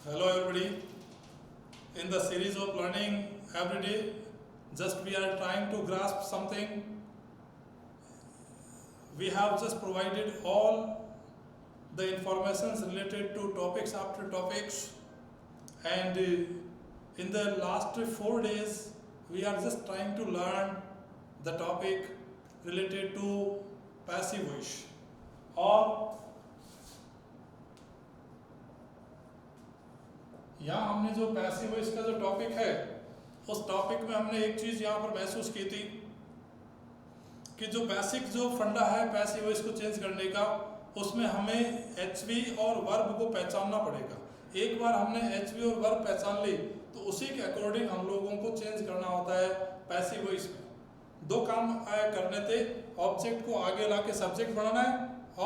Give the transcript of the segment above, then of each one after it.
Hello everybody. In the series of learning every day, just we are trying to grasp something. We have just provided all the informations related to topics after topics, and in the last 4 days we are just trying to learn the topic related to passive voice और यहाँ हमने जो passive voice का जो topic है उस topic में हमने एक चीज़ यहाँ पर महसूस की थी कि जो बेसिक जो फंडा है पैसिव वॉइस को चेंज करने का, उसमें हमें एचवी और वर्ब को पहचानना पड़ेगा। एक बार हमने एचवी और वर्ब पहचान ली तो उसी के अकॉर्डिंग हम लोगों को चेंज करना होता है पैसिव वॉइस में। दो काम करने थे, ऑब्जेक्ट को आगे ला के सब्जेक्ट बनाना है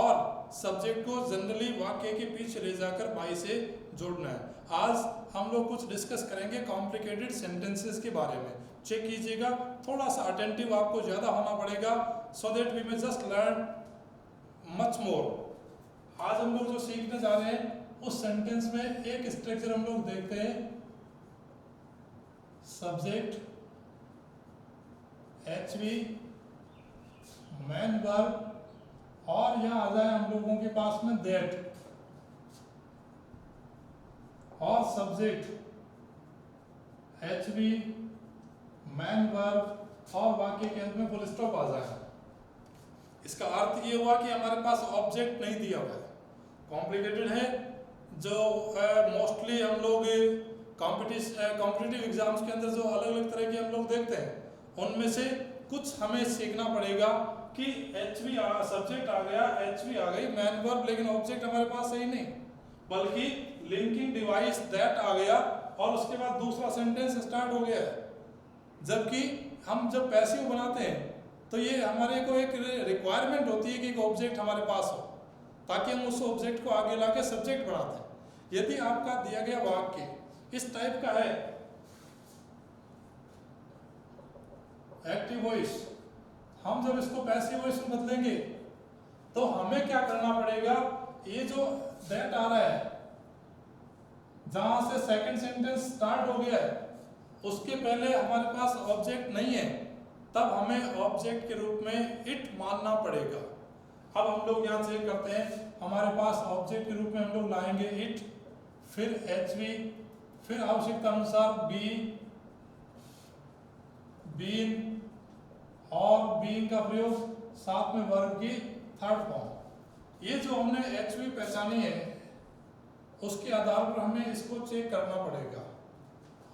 और सब्जेक्ट को जनरली वाक्य के पीछे ले जाकर बाई से जोड़ना है। आज हम लोग कुछ डिस्कस करेंगे कॉम्प्लिकेटेड सेंटेंसेस के बारे में। चेक कीजिएगा, थोड़ा सा अटेंटिव आपको ज़्यादा होना पड़ेगा so that we may just learn much more. आज हम लोग जो सीखने जा रहे हैं उस सेंटेंस में एक स्ट्रक्चर हम लोग देखते हैं, सब्जेक्ट, एचवी, मेन वर्ब और यहाँ आ जाए हम लोगों के पास में दैट और सब्जेक्ट, एचवी, मेन वर्ब और वाक्य के अंत में फुल स्टॉप आ जाए। इसका अर्थ ये हुआ कि हमारे पास ऑब्जेक्ट नहीं दिया हुआ है, कॉम्प्लिकेटेड है। जो मोस्टली हम लोग कॉम्पिटिटिव एग्जाम्स के अंदर जो अलग अलग तरह के हम लोग देखते हैं उनमें से कुछ हमें सीखना पड़ेगा कि एचवी सब्जेक्ट आ गया, एचवी आ गई, मेन वर्ब, लेकिन ऑब्जेक्ट हमारे पास सही नहीं, बल्कि लिंकिंग डिवाइस दैट आ गया और उसके बाद दूसरा सेंटेंस स्टार्ट हो गया है। जबकि हम जब पैसिव बनाते हैं तो ये हमारे को एक रिक्वायरमेंट होती है कि एक ऑब्जेक्ट हमारे पास हो ताकि हम उस ऑब्जेक्ट को आगे लाके सब्जेक्ट बनाते हैं। यदि आपका दिया गया वाक्य इस टाइप का है, एक्टिव वॉइस, हम जब इसको पैसिव वॉइस में बदलेंगे तो हमें क्या करना पड़ेगा, ये जो दैट आ रहा है जहां से सेकंड सेंटेंस स्टार्ट हो गया है उसके पहले हमारे पास ऑब्जेक्ट नहीं है, तब हमें ऑब्जेक्ट के रूप में इट मानना पड़ेगा। अब हम लोग यहाँ चेक करते हैं, हमारे पास ऑब्जेक्ट के रूप में हम लोग लाएंगे इट, फिर एचवी, फिर आवश्यकता अनुसार बी, बीन और बीन का प्रयोग साथ में वर्ब की थर्ड फॉर्म। ये जो हमने एचवी पहचानी है उसके आधार पर हमें इसको चेक करना पड़ेगा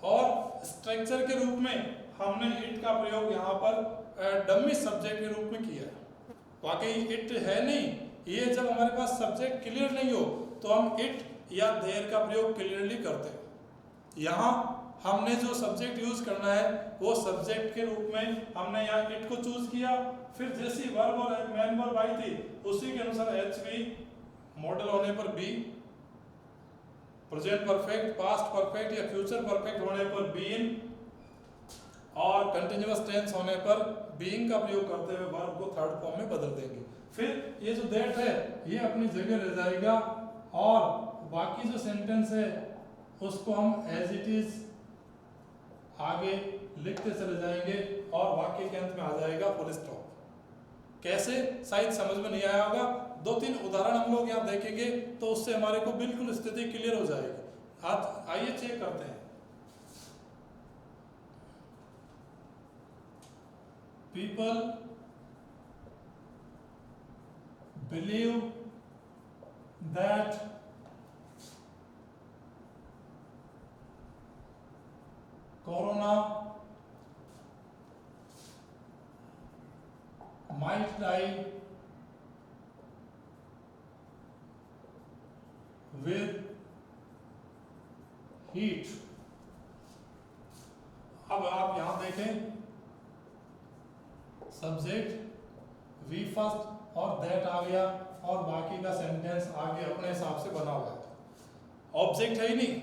और स्ट्रक्चर के रूप में हमने इट का प्रयोग यहाँ पर डमी सब्जेक्ट के रूप में किया है। वाकई इट है नहीं, ये जब हमारे पास सब्जेक्ट क्लियर नहीं हो तो हम इट या देयर का प्रयोग क्लियरली करते हैं। यहाँ हमने जो सब्जेक्ट यूज करना है वो सब्जेक्ट के रूप में हमने यहाँ इट को चूज किया, फिर जैसी वर्ब और मेन वर्ब आई थी उसी के अनुसार एचवी, मॉडल होने पर be, present perfect, past perfect या फ्यूचर परफेक्ट होने पर बीन और कंटिन्यूअस टेंस होने पर बीइंग का प्रयोग करते हुए वर्ब को थर्ड फॉर्म में बदल देंगे। फिर ये जो दैट है ये अपनी जगह रह जाएगा और बाकी जो सेंटेंस है उसको हम एज इट इज आगे लिखते चले जाएंगे और वाक्य के अंत में आ जाएगा फुल स्टॉप। कैसे, शायद समझ में नहीं आया होगा, 2-3 उदाहरण हम लोग यहाँ देखेंगे तो उससे हमारे को बिल्कुल स्थिति क्लियर हो जाएगी। आज आइए चेक करते हैं। People believe that corona might die with heat। अब आप यहां देखें, सब्जेक्ट वी फर्स्ट और दैट आ गया और बाकी का सेंटेंस आगे अपने हिसाब से बना हुआ है। ऑब्जेक्ट है ही नहीं।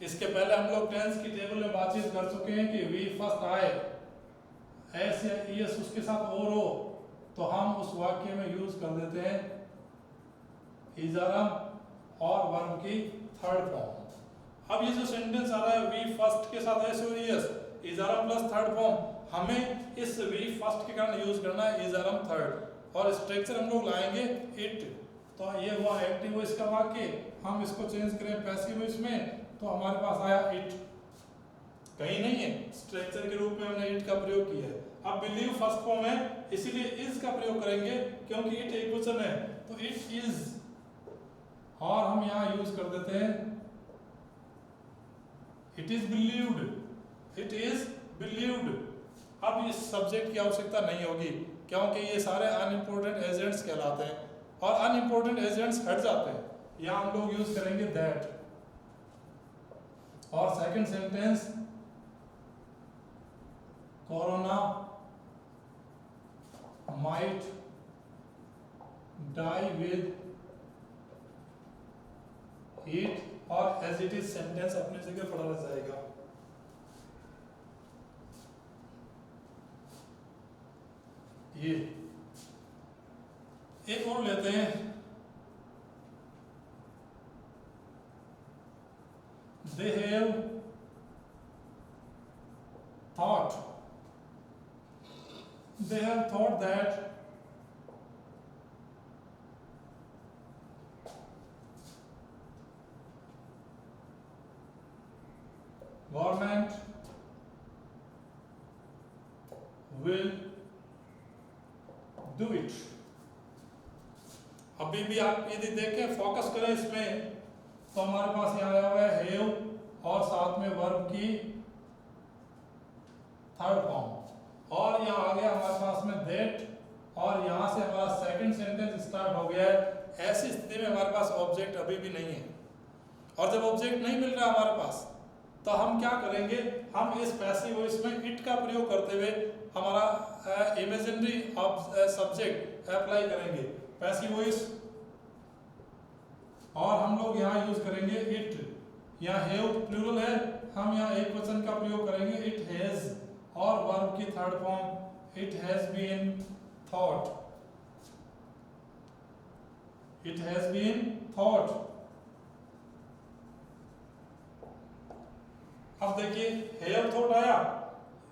इसके पहले हम लोग टेंस की टेबल में बातचीत कर चुके हैं कि वी फर्स्ट आए, एस या ईएस उसके साथ और हो तो हम उस वाक्य में यूज कर देते हैं इजारा और वर्ब की थर्ड फॉर्म। अब ये जो सेंटेंस आ रहा है वी फर्स्ट के साथ एस और एस, इजरम प्लस थर्ड फॉर्म, हमें इस वी फर्स्ट के कारण यूज करना है इजरम थर्ड, और स्ट्रक्चर हम लोग लाएंगे इट। तो ये हुआ एक्टिव वॉइस का वाक्य। हम इसको चेंज करें पैसिव वॉइस में तो हमारे पास आया इट, कहीं नहीं है, स्ट्रक्चर के रूप में हमने इट का प्रयोग किया है। अब बिलीव फर्स्ट फॉर्म है इसीलिए इज का प्रयोग करेंगे क्योंकि इट एक वचन है, तो इट इज, और हम यहां यूज कर देते हैं it is believed, it is believed. अब इस सब्जेक्ट की आवश्यकता नहीं होगी क्योंकि ये सारे अनइम्पोर्टेंट एजेंट्स कहलाते हैं और अनइम्पोर्टेंट एजेंट्स हट जाते हैं, यहां हम लोग यूज करेंगे दैट। और second sentence corona might die with it, और एज इट इज सेंटेंस अपनी जगह पढ़ा रह जाएगा। ये एक और लेते हैं, they have thought that government will do it। अभी भी आप यदि देखें फोकस करें इसमें तो हमारे पास यहाँ आया हुआ है हैव और साथ में वर्ब की थर्ड फॉर्म, और यहाँ आ गया हमारे पास में दैट, और यहाँ से हमारा सेकंड सेंटेंस स्टार्ट हो गया है। ऐसी स्थिति में हमारे पास ऑब्जेक्ट अभी भी नहीं है, और जब ऑब्जेक्ट नहीं मिल रहा हमारे पास तो हम क्या करेंगे, हम इस पैसिव वॉइस में इट का प्रयोग करते हुए हमारा इमेजिनरी सब्जेक्ट अप्लाई करेंगे पैसिव वॉइस, और हम लोग यहाँ यूज करेंगे इट। यहाँ हैव प्लूरल है, हम यहाँ एक वचन का प्रयोग करेंगे इट हैज, और वर्ब की third form it has been thought, it has been thought. अब देखिए हैव थॉट आया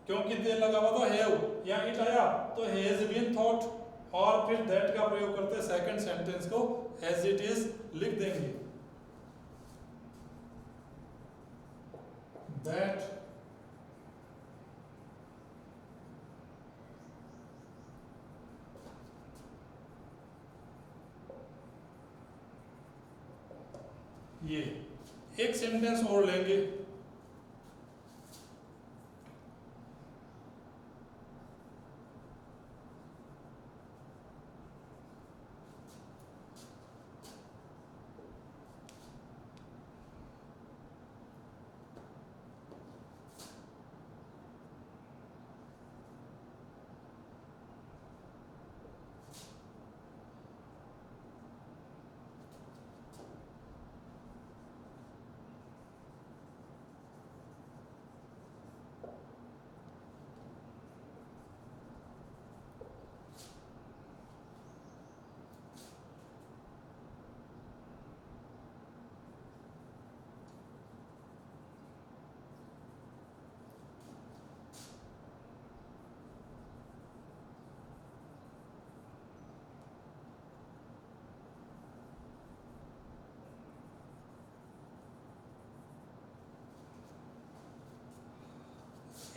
क्योंकि देर लगा हुआ था हैव, या इट आया तो हैज बीन थॉट, और फिर दैट का प्रयोग करते सेकंड सेंटेंस को एज इट इज लिख देंगे, दैट ये एक सेंटेंस और लेंगे,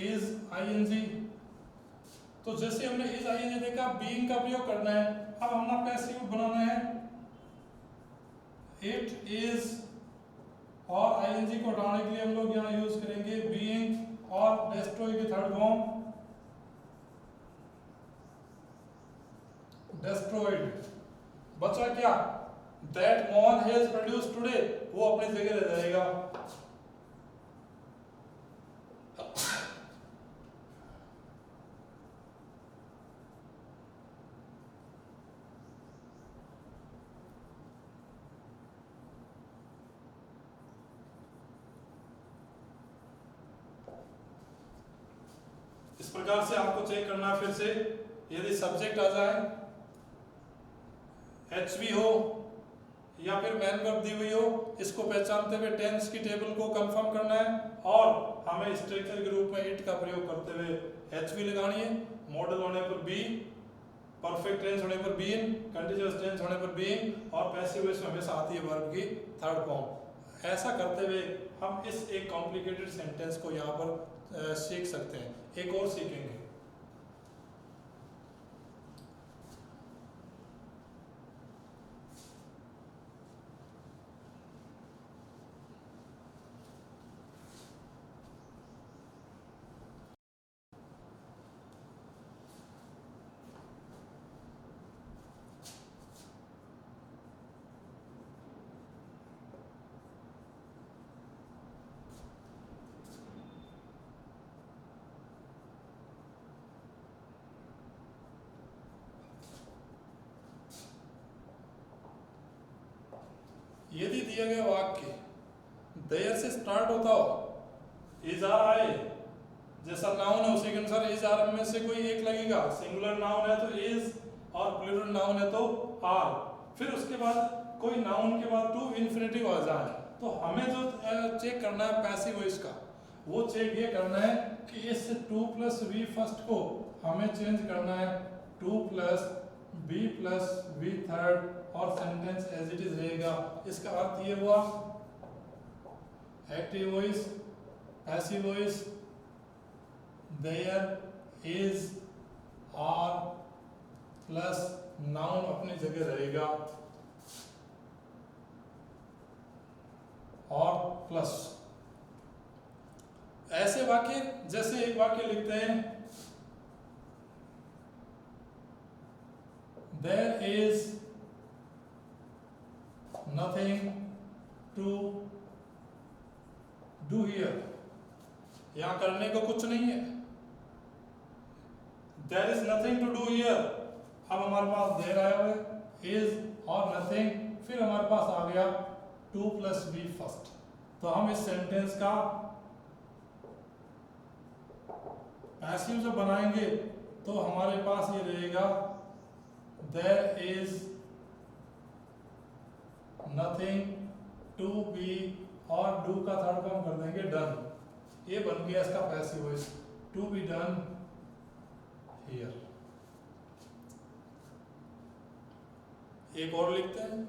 इज आईएनजी। तो जैसे हमने इज आईएनजी देखा, बीइंग का प्रयोग करना है, अब हमने पैसिव बनाना है इट इज, और आईएनजी को हटाने के लिए हम लोग यहाँ यूज करेंगे बीइंग और डेस्ट्रॉय की थर्ड फॉर्म डेस्ट्रॉयड। बचा क्या, that Mohan has produced today, वो अपनी जगह रह जाएगा। इस प्रकार से आपको चेक करना है फिर से, यदि सब्जेक्ट आ जाए एच वी हो या फिर मैन वर्ब दी हुई हो, इसको पहचानते हुए टेंस की टेबल को कंफर्म करना है और हमें स्ट्रक्चर के रूप में इट का प्रयोग करते हुए एच भी लगानी है। मॉडल होने पर बी, परफेक्ट टेंस होने पर बीन, कंटीन्यूअस टेंस होने पर बीइंग और पैसिव वॉइस में हमेशा आती है वर्ब की थर्ड फॉर्म। ऐसा करते हुए हम इस एक कॉम्प्लिकेटेड सेंटेंस को यहाँ पर सीख सकते हैं। एक और सीखेंगे। यदि दिया गया वाक्य देयर से स्टार्ट होता हो, इज आर आई जैसा नाउन है उसी के अनुसार इज आर में से कोई एक लगेगा। सिंगुलर नाउन है तो इज और प्लूरल नाउन है तो आर। फिर उसके बाद कोई नाउन के बाद टू इन्फिनेटिव आ जाए तो हमें जो चेक करना है पैसिव वॉइस का, वो चेक ये करना है कि इस टू प्लस वी फर्स्ट को हमें चेंज करना है to plus be plus V third और सेंटेंस एज इट इज रहेगा। इसका अर्थ ये हुआ active voice, passive voice, there is are plus noun अपनी जगह रहेगा और प्लस। ऐसे वाक्य जैसे एक वाक्य लिखते हैं there is nothing to do here, यहां करने को कुछ नहीं है। There is nothing to do here, अब हमारे पास देयर आया हुआ है, इज और नथिंग, फिर हमारे पास आ गया टू प्लस बी फर्स्ट। तो हम इस सेंटेंस का पैसिव जब बनाएंगे तो हमारे पास ये रहेगा there is nothing to be और डू का थर्ड फॉर्म कर देंगे डन। ये बन गया इसका passive voice, to be done here. एक और लिखते हैं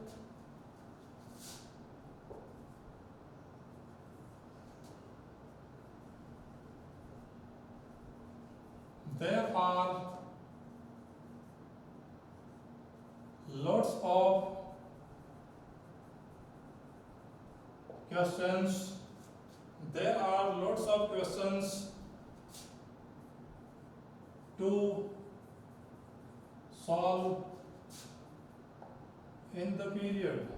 there are lots of questions, there are lots of questions to solve in the period.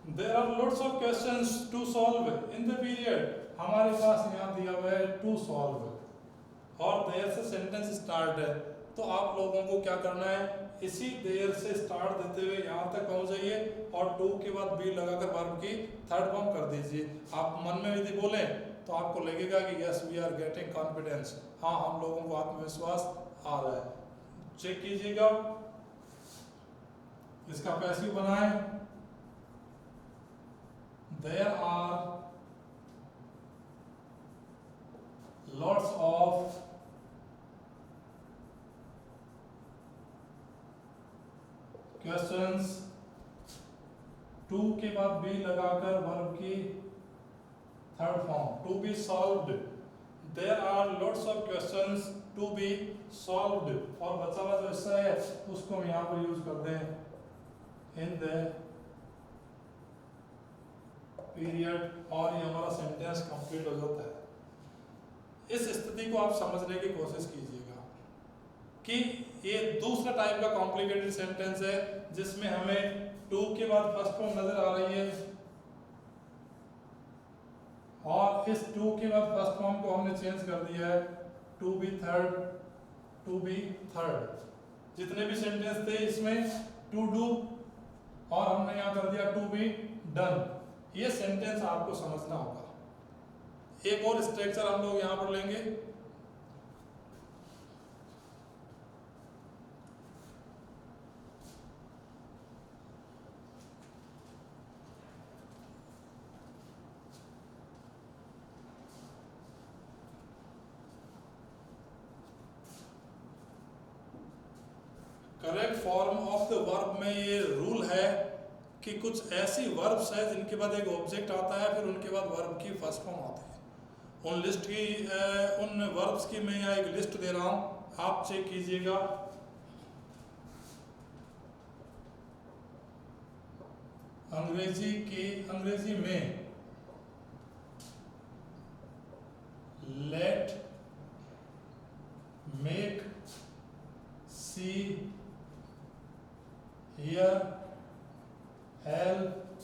There are lots of questions to solve in the period, हमारे पास यहाँ दिया हुआ है to solve और there से सेंटेंस स्टार्ट है। तो आप लोगों को क्या करना है, इसी देर से स्टार्ट देते हुए यहाँ तक पहुँच जाइए और टू के बाद बी लगाकर वर्ब की थर्ड फॉर्म कर दीजिए। आप मन में यदि बोलें तो आपको लगेगा कि yes we are getting confidence, हाँ हम लोगों को आत्मविश्वास आ रहा है। चेक कीजिएगा, इसका पैसिव बनाएं there are lots of questions, to के बाद बी लगाकर वर्ब की third form to be solved. there are lots of questions to be solved और बचा हुआ जो हिस्सा है उसको हम यहाँ पर यूज कर दें in the पीरियड और ये हमारा सेंटेंस कंप्लीट हो जाता है। इस स्थिति को आप समझने की कोशिश कीजिएगा कि ये दूसरा टाइप का कॉम्प्लिकेटेड सेंटेंस है जिसमें हमें टू के बाद फर्स्ट फॉर्म नजर आ रही है और इस टू के बाद फर्स्ट फॉर्म को हमने चेंज कर दिया है to be third, to be third. जितने भी सेंटेंस थे इसमें टू डू और हमने यहाँ कर दिया टू बी डन। ये सेंटेंस आपको समझना होगा। एक और स्ट्रक्चर हम लोग यहां पर लेंगे, correct form of the verb में ये रूल है कि कुछ ऐसी वर्ब्स है जिनके बाद एक ऑब्जेक्ट आता है, फिर उनके बाद वर्ब की फर्स्ट फॉर्म आती है। उन लिस्ट की उन वर्ब्स की मैं यहाँ एक लिस्ट दे रहा हूँ, आप चेक कीजिएगा। अंग्रेजी में let, make, see, hear, help,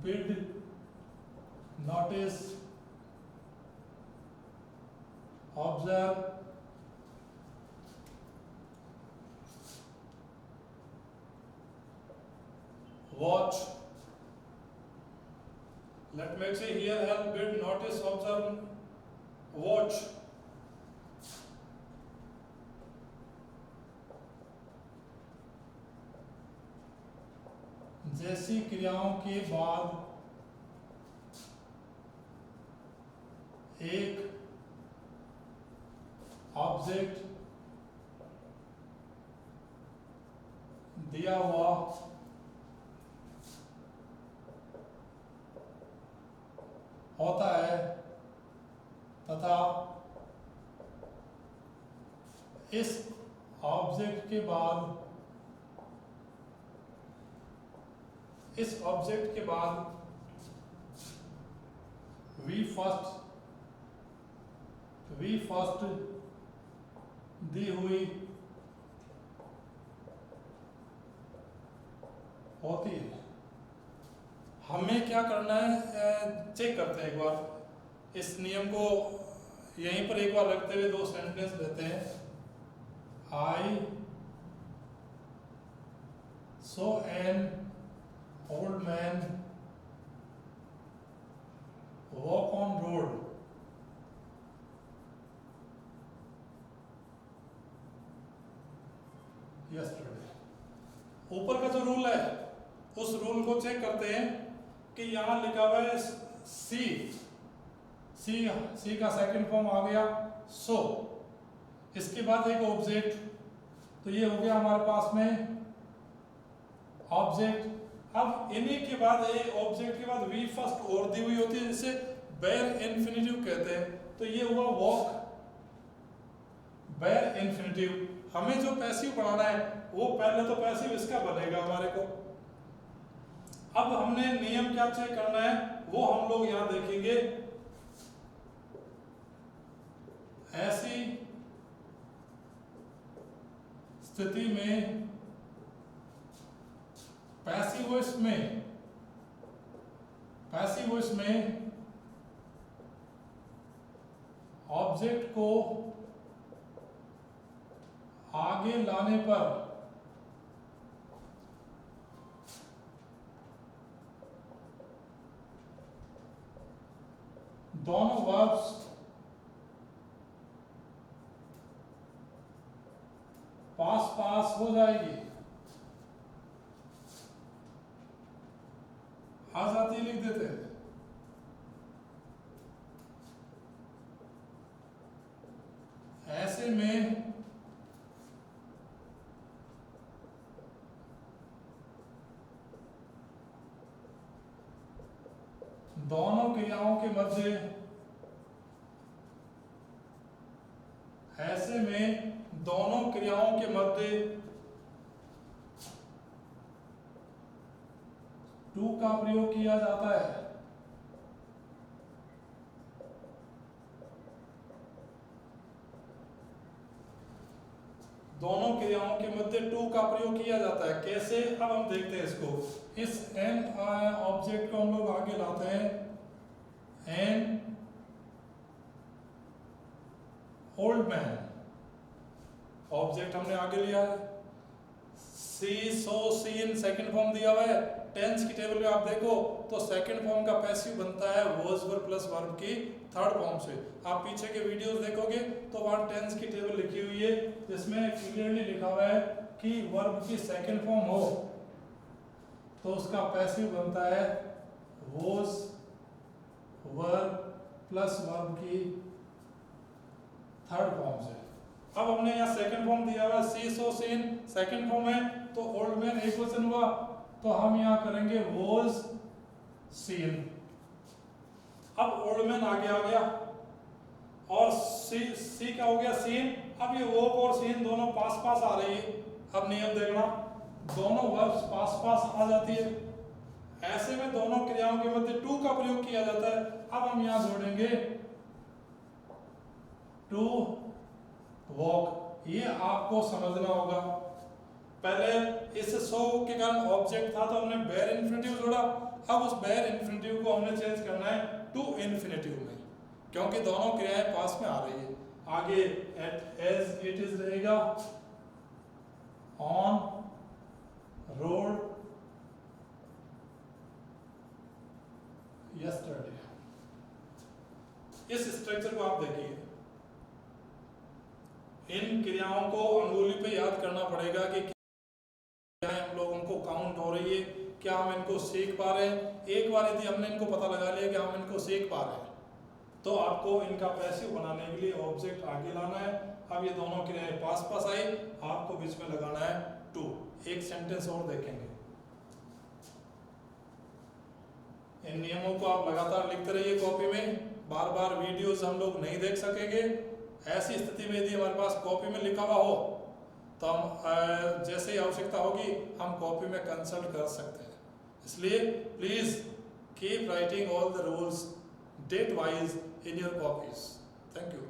bid, notice, observe, watch, let me say here, help, bid, notice, observe, watch। जैसी क्रियाओं के बाद एक ऑब्जेक्ट दिया हुआ होता है तथा इस ऑब्जेक्ट के बाद वी फर्स्ट दी हुई होती है। हमें क्या करना है, चेक करते हैं एक बार इस नियम को, यहीं पर एक बार रखते हुए दो सेंटेंस देते हैं। I saw an old man walk on road yesterday. ऊपर का जो रूल है उस रूल को चेक करते हैं कि यहां लिखा हुआ है सी का सेकंड फॉर्म आ गया सो, इसके बाद एक ऑब्जेक्ट, तो ये हो गया हमारे पास में ऑब्जेक्ट। अब इन्हीं के बाद ये ऑब्जेक्ट के बाद वी फर्स्ट और दी हुई होती है जिसे बेयर इन्फिनिटिव कहते हैं, तो ये हुआ वॉक, बेयर इन्फिनिटिव। हमें जो पैसिव बनाना है वो पहले तो पैसिव इसका बनेगा हमारे को। अब हमने नियम क्या चेक करना है वो हम लोग यहां देखेंगे। ऐसी स्थिति में पैसिव वॉइस में ऑब्जेक्ट को आगे लाने पर दोनों वर्ब्स पास हो जाएगी, आ जाती लिख देते हैं। ऐसे में दोनों क्रियाओं के मध्य टू का प्रयोग किया जाता है। दोनों क्रियाओं के मध्य टू का प्रयोग किया जाता है। कैसे, अब हम देखते हैं इसको। इस एन ऑब्जेक्ट को हम लोग आगे लाते हैं। एन ओल्ड मैन ऑब्जेक्ट हमने आगे लिया है। सी सो सी इन सेकंड फॉर्म दिया हुआ है। टेंस की टेबल में आप देखो तो सेकंड फॉर्म का पैसिव बनता है वॉज वर प्लस वर्ब की थर्ड फॉर्म से। आप पीछे के वीडियोस देखोगे तो वहां टेंस की टेबल लिखी हुई है जिसमें क्लियरली लिखा हुआ है कि वर्ब की सेकंड फॉर्म हो तो उसका पैसिव बनता है वॉज वर प्लस वर्ब की थर्ड फॉर्म से। अब हमने यहाँ सेकंड फॉर्म दिया हुआ सी सो सीन, सेकंड फॉर्म है तो ओल्ड मैन एक क्वेश्चन हुआ, तो हम यहाँ करेंगे वॉज सीन। अब ओल्ड मैन आगे आ गया और सी क्या हो गया सीन। अब ये वॉक और सीन दोनों पास पास आ रही है। अब नियम देखना, दोनों वर्ब्स पास पास आ जाती है, ऐसे में दोनों क्रियाओं के मध्य टू का प्रयोग किया जाता है। अब हम यहां जोड़ेंगे टू वॉक, ये आपको समझना होगा। पहले इस सो के कारण ऑब्जेक्ट था तो हमने बेयर इन्फिनिटिव जोड़ा, अब उस बेयर इन्फिनिटिव को हमने चेंज करना है टू इन्फिनिटिव में, क्योंकि दोनों क्रियाएं पास में आ रही है। आगे एज इट इज रहेगा, ऑन रोड यस्टरडे। इस स्ट्रक्चर को आप देखिए, इन क्रियाओं को अंगुली पे याद करना पड़ेगा कि क्या हम लोगों को काउंट हो रही है, क्या हम इनको सीख पा रहे हैं। एक बार यदि हमने इनको पता लगा लिया कि हम इनको सीख पा रहे हैं, तो आपको इनका पैसिव बनाने के लिए ऑब्जेक्ट आगे लाना है। अब ये दोनों क्रियाएं पास पास आई, आपको बीच में लगाना है टू। एक सेंटेंस और देखेंगे, इन नियमों को आप लगातार लिखते रहिए कॉपी में, बार बार वीडियोस हम लोग नहीं देख सकेंगे। ऐसी स्थिति में यदि हमारे पास कॉपी में लिखा हुआ हो तो हम जैसे ही आवश्यकता होगी हम कॉपी में कंसल्ट कर सकते हैं। इसलिए please keep writing all the rules date wise in your copies. Thank you.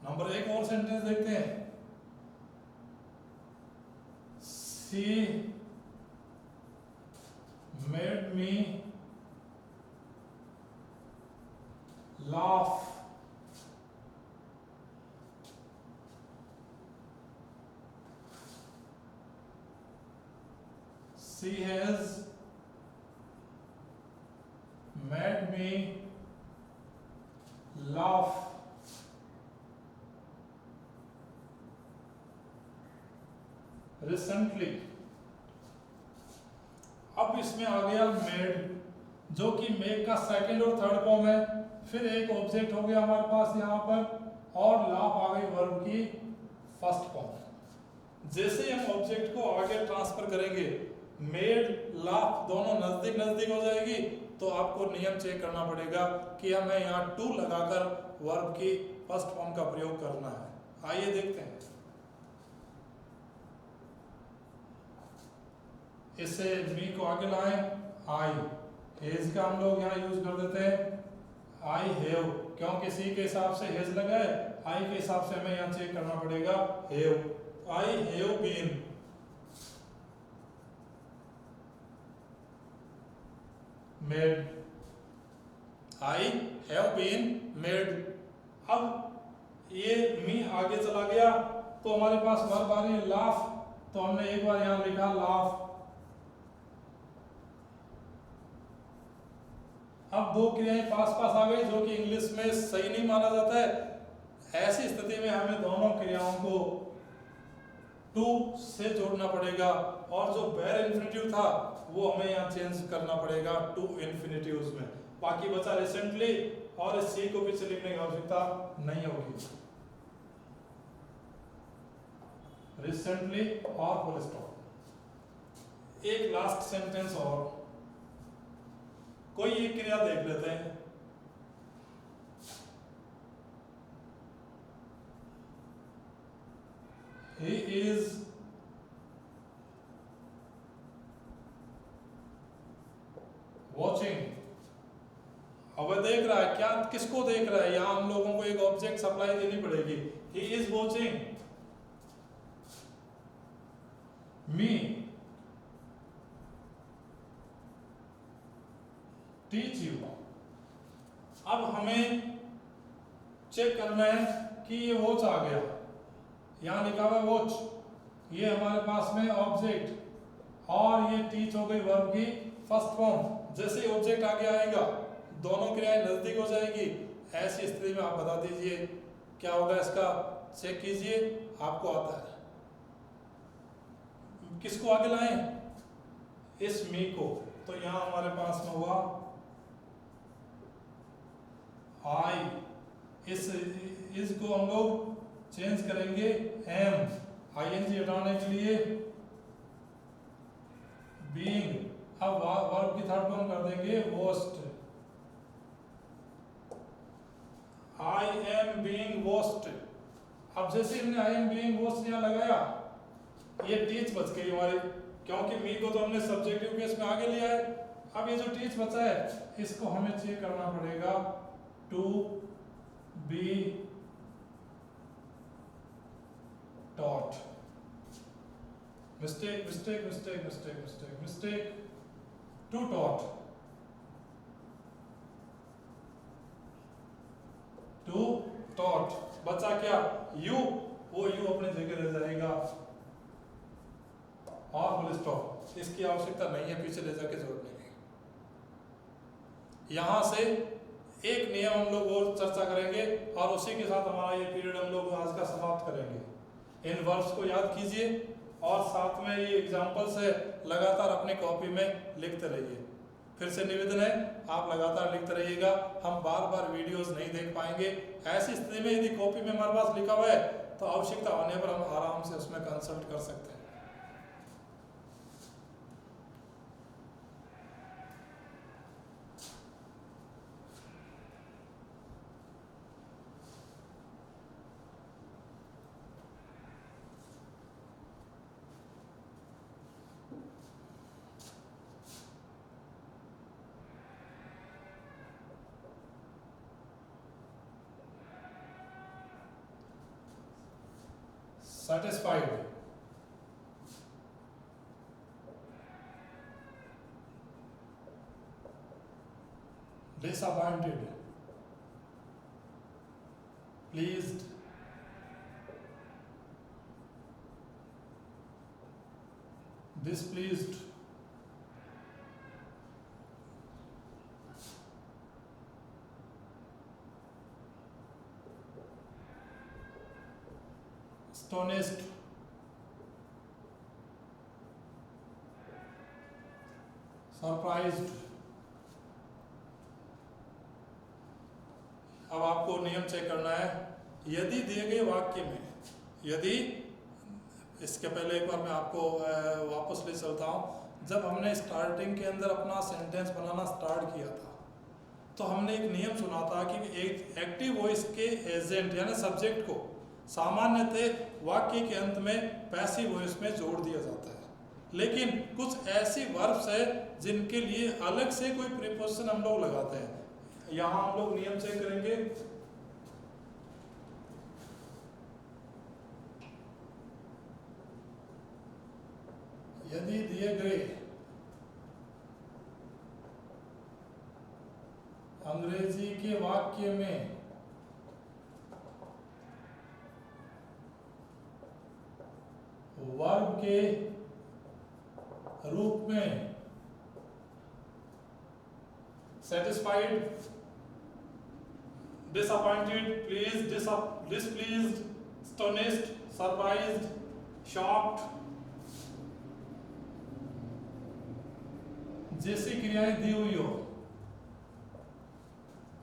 Number एक और सेंटेंस देखते हैं। She made me laugh she has made me laugh recently। अब इसमें आ गया मेड, जो कि मेक का सेकंड और थर्ड फॉर्म है। फिर एक ऑब्जेक्ट हो गया हमारे पास यहाँ पर, और लाफ आ गई वर्ब की फर्स्ट फॉर्म। जैसे हम ऑब्जेक्ट को आगे ट्रांसफर करेंगे, मेड लाफ दोनों नजदीक नजदीक हो जाएगी, तो आपको नियम चेक करना पड़ेगा कि हमें यहाँ टू लगाकर वर्ब की फर्स्ट फॉर्म का प्रयोग करना है। आइए देखते हैं। इससे मी को आगे लाएं, आई, हेज का हम लोग यहाँ यूज कर देते हैं आई हैव, क्योंकि सी के हिसाब से हेज लगा है, आई के हिसाब से हमें यहाँ चेक करना पड़ेगा have. I have been, made, I have been made. अब ये मी आगे चला गया तो हमारे पास वर्ब आ रही है लाफ, तो हमने एक बार यहाँ लिखा लाफ। अब दो क्रियाएं पास पास आ गई, जो कि इंग्लिश में सही नहीं माना जाता है। ऐसी स्थिति में हमें दोनों क्रियाओं को टू से जोड़ना पड़ेगा, और जो बेयर इन्फिनिटिव था वो हमें यहाँ चेंज करना पड़ेगा टू इन्फिनिटिव्स में। बाकी बचा रिसेंटली, और इस सी को पीछे लिखने की आवश्यकता नहीं होगी। रिसेंटली और फुल स्टॉप। एक लास्ट सेंटेंस और, कोई एक क्रिया देख लेते हैं। He is watching। अब देख रहा है, क्या किसको देख रहा है? यहां हम लोगों को एक ऑब्जेक्ट सप्लाई देनी पड़ेगी। He is watching me teach you। अब हमें चेक करना है कि ये वॉच आ गया, यहां लिखा हुआ वॉच, ये हमारे पास में ऑब्जेक्ट, और ये टीच हो गई वर्ब की फर्स्ट फॉर्म। जैसे ऑब्जेक्ट आगे आएगा दोनों क्रियाएं नजदीक हो जाएगी। ऐसी स्थिति में आप बता दीजिए क्या होगा इसका, चेक कीजिए, आपको आता है। किसको आगे लाएं? इस मी को, तो यहां हमारे पास में हुआ आई, इस को हम लोग चेंज करेंगे एम, आईएनजी हटाने के लिए बीइंग, अब वर्ब की थर्ड फॉर्म कर देंगे वॉस्ट, आई एम बीइंग वॉस्ट। अब जैसे हमने आई एम बीइंग वॉस्ट यहाँ लगाया, ये टीच बच गई हमारी, क्योंकि मी को तो हमने सब्जेक्टिव केस में आगे लिया है। अब ये जो टीच बचा है इसको हमें चेक करना पड़ेगा, to be taught, mistake mistake mistake mistake mistake mistake, to taught, to taught, बचा क्या यू, वो यू अपनी जगह रह जाएगा और फुल स्टॉप, इसकी आवश्यकता नहीं है, पीछे ले जाके जरूरत नहीं है। यहां से एक नियम हम लोग और चर्चा करेंगे और उसी के साथ हमारा ये पीरियड हम लोग आज का समाप्त करेंगे। इन वर्ब्स को याद कीजिए और साथ में ये एग्जाम्पल्स है लगातार अपनी कॉपी में लिखते रहिए। फिर से निवेदन है, आप लगातार लिखते रहिएगा, हम बार बार वीडियोस नहीं देख पाएंगे। ऐसी स्थिति में यदि कॉपी में हमारे पास लिखा हुआ है तो आवश्यकता होने पर हम आराम से उसमें कंसल्ट कर सकते हैं। Satisfied, disappointed, pleased, displeased, astonished, surprised. अब आपको नियम चेक करना है, यदि दिए गए वाक्य में, यदि, इसके पहले एक बार मैं आपको वापस ले चलता हूँ। जब हमने स्टार्टिंग के अंदर अपना सेंटेंस बनाना स्टार्ट किया था तो हमने एक नियम सुना था कि एक एक्टिव वॉइस के एजेंट यानी सब्जेक्ट को सामान्यतः वाक्य के अंत में पैसिव वॉइस में जोड़ दिया जाता है, लेकिन कुछ ऐसी वर्ब्स है जिनके लिए अलग से कोई प्रीपोजिशन हम लोग लगाते हैं। यहाँ हम लोग नियम चेक करेंगे। यदि दिए गए अंग्रेजी के वाक्य में वर्ब के रूप में satisfied, disappointed, pleased, displeased, astonished, surprised, shocked जैसी क्रियाएं दी हुई हो,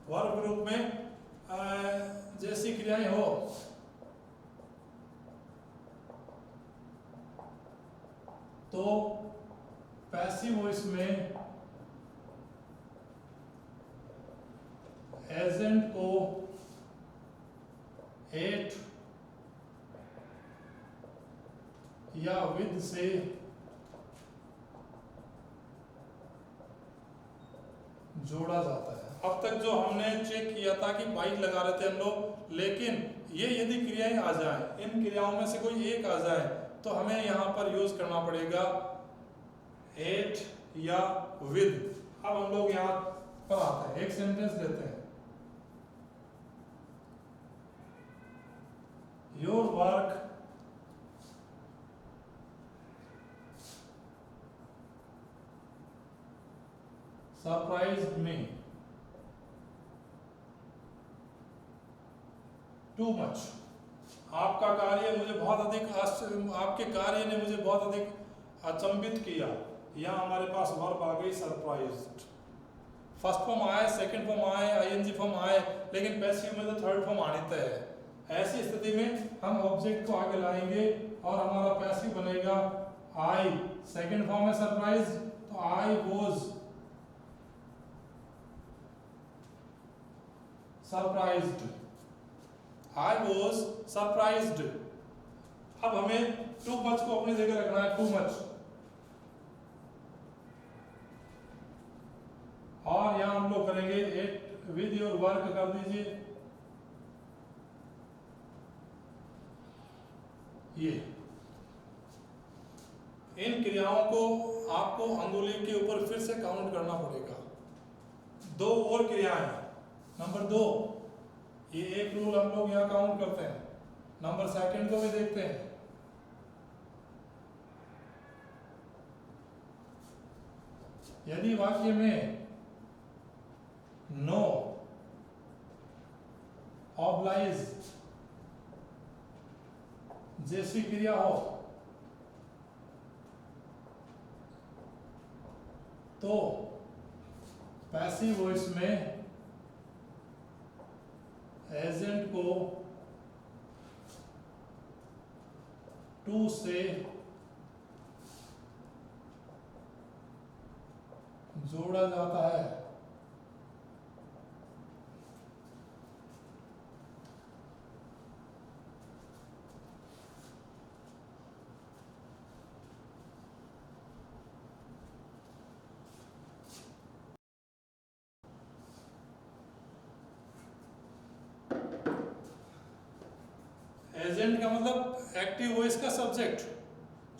वर्ब रूप में जैसी क्रियाएं हो, तो पैसिव वॉइस में एजेंट को एट या विद से जोड़ा जाता है। अब तक जो हमने चेक किया था कि बाई लगा रहे थे हम लोग, लेकिन ये यदि क्रियाएं आ जाएं, इन क्रियाओं में से कोई एक आ जाए तो हमें यहाँ पर यूज करना पड़ेगा एट या विद। अब हम लोग यहाँ पर आते हैं, एक सेंटेंस लेते हैं। Your work surprised me too much. आपका कार्य मुझे बहुत अधिक आपके कार्य ने मुझे बहुत अधिक अचंभित किया। यहाँ हमारे पास वर्ब आ गई सरप्राइज्ड। फर्स्ट फॉर्म आए, सेकंड फॉर्म आए, आईएनजी फॉर्म आए, लेकिन पैसिव में तो थर्ड फॉर्म आनी तय है। ऐसी स्थिति में हम ऑब्जेक्ट को आगे लाएंगे और हमारा पैसिव बनेगा आई। सेकंड फॉर्म है सरप्राइज, तो I was surprised, I was surprised. अब हमें टू मच को अपनी जगह रखना है, टू मच, और यहां हम लोग करेंगे इट विद योर वर्क कर दीजिए ये। इन क्रियाओं को आपको अंगुली के ऊपर फिर से काउंट करना पड़ेगा। दो और क्रियाएं। नंबर 2, ये एक रूल हम लोग यहाँ काउंट करते हैं। नंबर सेकंड को भी देखते हैं। यदि वाक्य में नो ऑब्लाइज जैसी क्रिया हो तो पैसिव वॉइस में एजेंट को टू से जोड़ा जाता है। एजेंट का मतलब एक्टिव वॉइस का सब्जेक्ट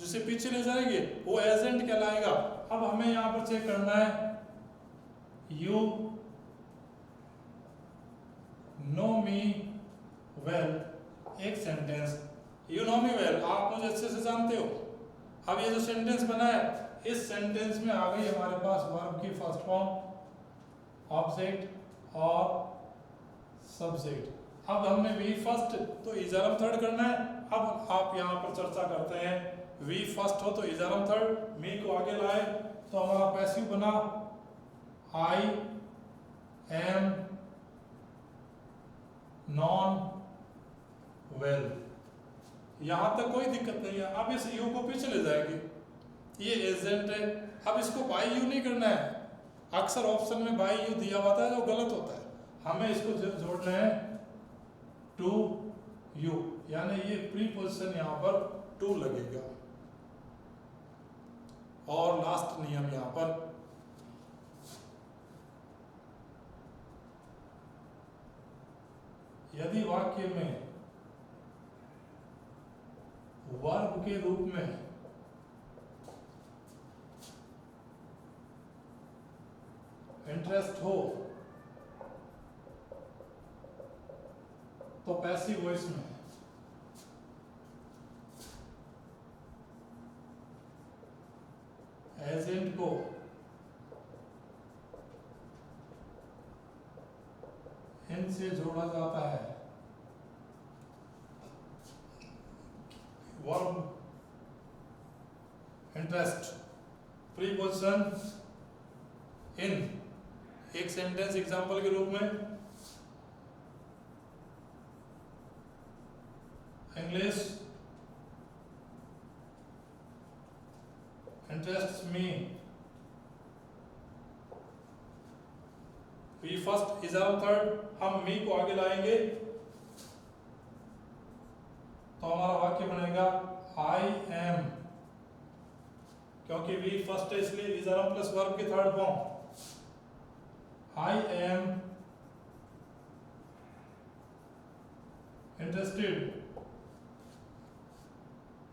जिसे पीछे ले जाएंगे वो एजेंट कहलाएगा। अब हमें यहां पर चेक करना है, यू नो मी वेल, एक sentence, you know me well, आप मुझे अच्छे से जानते हो। अब ये जो सेंटेंस बना है, इस सेंटेंस में आ गई हमारे पास वर्ब की फर्स्ट फॉर्म, ऑब्जेक्ट और सब्जेक्ट। अब हमने वी फर्स्ट तो इजारम थर्ड करना है। अब आप यहाँ पर चर्चा करते हैं, वी फर्स्ट हो तो इजारम थर्ड, मी को आगे लाए तो हमारा पैसिव बना आई एम नॉन वेल। यहां तक कोई दिक्कत नहीं है। अब इस यू को पीछे ले जाएंगे, ये एजेंट है। अब इसको बाई यू नहीं करना है, अक्सर ऑप्शन में बाई यू दिया हुआ है जो गलत होता है। हमें इसको जोड़ना है टू यू, यानी ये प्रीपोजिशन यहां पर टू लगेगा। और लास्ट नियम यहां पर, यदि वाक्य में वर्ब के रूप में इंटरेस्ट हो तो पैसिव वॉइस में एजेंट को इन से जोड़ा जाता है। वर्ब इंटरेस्ट प्रीपोजिशन इन, एक सेंटेंस एग्जांपल के रूप में, English interests me, we first is are am third, हम मी को आगे लाएंगे तो हमारा वाक्य बनेगा आई एम, क्योंकि वी फर्स्ट है इसलिए इजारम प्लस वर्ब की third form, I am interested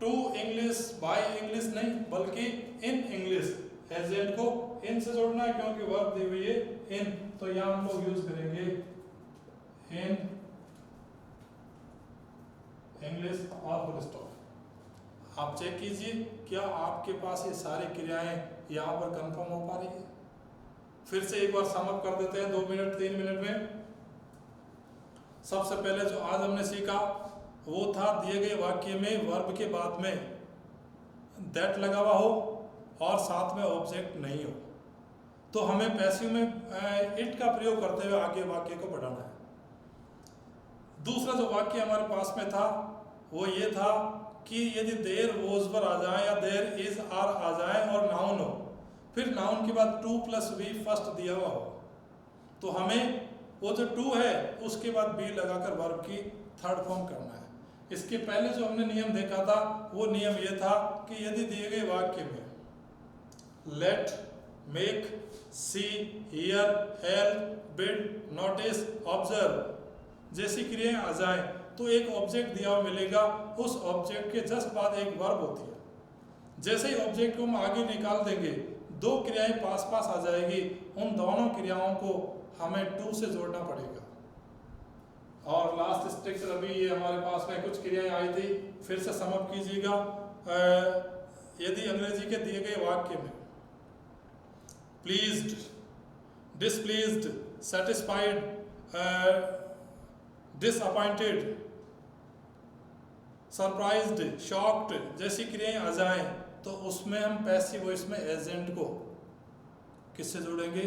to English, by English नहीं बल्कि इन इंग्लिश। एजेंट को इन से जोड़ना है क्योंकि वर्ब दी हुई है इन, तो यहां हम लोग यूज करेंगे इन इंग्लिश और फुल स्टॉप। आप चेक कीजिए क्या आपके पास ये सारी क्रियाएं यहां पर कंफर्म हो पा रही है। फिर से एक बार समअप कर देते हैं 2 मिनट 3 मिनट में। सबसे पहले जो आज हमने सीखा वो था, दिए गए वाक्य में वर्ब के बाद में दैट लगा हुआ हो और साथ में ऑब्जेक्ट नहीं हो तो हमें पैसिव में इट का प्रयोग करते हुए आगे वाक्य को बढ़ाना है। दूसरा जो वाक्य हमारे पास में था वो ये था कि यदि देर वोज पर आ जाए या देर इज आर आ जाए और नाउन हो, फिर नाउन के बाद टू प्लस वी फर्स्ट दिया हुआ हो, तो हमें वो जो टू है उसके बाद बी लगाकर वर्ब की थर्ड फॉर्म करना है। इसके पहले जो हमने नियम देखा था वो नियम ये था कि यदि दिए गए वाक्य में let, make, see, hear, help, bid, notice, observe जैसी क्रियाएं आ जाएं तो एक ऑब्जेक्ट दिया हुआ मिलेगा, उस ऑब्जेक्ट के जस्ट बाद एक वर्ब होती है। जैसे ही ऑब्जेक्ट को हम आगे निकाल देंगे दो क्रियाएं पास पास आ जाएगी, उन दोनों क्रियाओं को हमें टू से जोड़ना पड़ेगा। और लास्ट स्ट्रक्चर अभी ये हमारे पास में कुछ क्रियाएं आई थी, फिर से सम अप कीजिएगा। यदि अंग्रेजी के दिए गए वाक्य में pleased, displeased, satisfied, disappointed, surprised, shocked जैसी क्रियाएं आ जाएं तो उसमें हम पैसिव वॉइस में एजेंट को किससे जोड़ेंगे?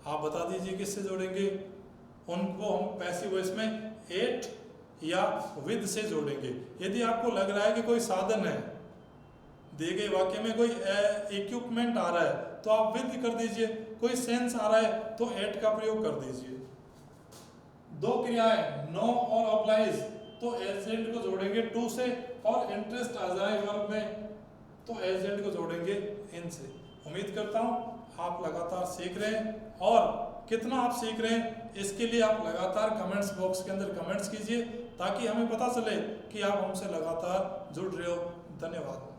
आप बता दीजिए किससे जोड़ेंगे? उनको हम पैसिव वॉइस में एट या विद से जोड़ेंगे। यदि आपको लग रहा है कि कोई साधन है, दिए गए वाक्य में कोई इक्विपमेंट आ रहा है तो आप विद कर दीजिए, कोई सेंस आ रहा है तो एट का प्रयोग कर दीजिए। दो क्रियाएं नो और ऑब्लाइज तो एजेंट को जोड़ेंगे टू से, और इंटरेस्ट आ जाए वर्ब में तो एजेंट को जोड़ेंगे इन से। उम्मीद करता हूं आप लगातार सीख रहे हैं, और कितना आप सीख रहे हैं इसके लिए आप लगातार कमेंट्स बॉक्स के अंदर कमेंट्स कीजिए ताकि हमें पता चले कि आप हमसे लगातार जुड़ रहे हो। धन्यवाद।